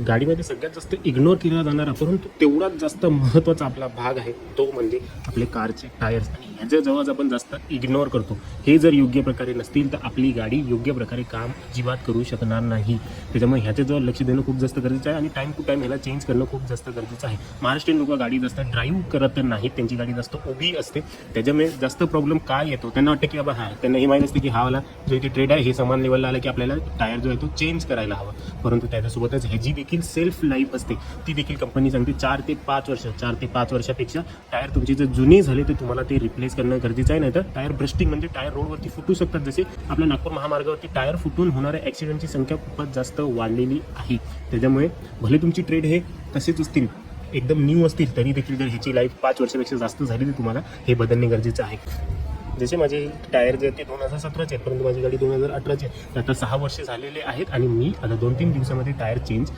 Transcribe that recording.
गाडीमध्ये सगळ्यात जास्त इग्नोर केला जाणारा परंतु तेवढाच जास्त महत्त्वाचा आपला भाग आहे तो म्हणजे आपले कारचे टायर्स. आणि ह्याच्या जवळ आपण जास्त इग्नोर करतो. हे जर योग्य प्रकारे नसतील तर आपली गाडी योग्य प्रकारे काम अजिबात करू शकणार नाही. त्याच्यामुळे ह्याच्याजवळ लक्ष देणं खूप जास्त गरजेचं आहे आणि टाईम टू टाईम ह्याला चेंज करणं खूप जास्त गरजेचं आहे. महाराष्ट्रीयन लोक गाडी जास्त ड्राईव्ह करत नाहीत, त्यांची गाडी जास्त उभी असते. त्याच्यामुळे जास्त प्रॉब्लेम काय येतो, त्यांना वाटतं की बाबा त्यांना ही माहीत असते की हा वाला जो इथे ट्रेड आहे हे समान लेवलला आलं की आपल्याला टायर जो आहे तो चेंज करायला हवा. परंतु त्याच्यासोबतच ह्याची देखील सेल्फ लाईफ असते, ती देखील कंपनी सांगते 4 ते 5 वर्षापेक्षा टायर तुमची जर जुने झाले तर तुम्हाला ते रिप्लेस करणं गरजेचं आहे. नाही तर टायर ब्रस्टिंग म्हणजे टायर रोडवरती फुटू शकतात. जसे आपल्या नागपूर महामार्गावरती टायर फुटून होणाऱ्या ॲक्सिडेंटची संख्या खूपच जास्त वाढलेली आहे. त्याच्यामुळे भले तुमची ट्रेड हे तसेच असतील, एकदम न्यू असतील, तरी देखील जर ह्याची लाईफ 5 वर्षापेक्षा जास्त झाली तर तुम्हाला हे बदलणे गरजेचं आहे. जसे माझे टायर जे ते 2017चे आहेत, परंतु माझी गाडी 2018ची आहे. आता 6 वर्ष झालेले आहेत आणि मी आता 2-3 दिवसामध्ये टायर चेंज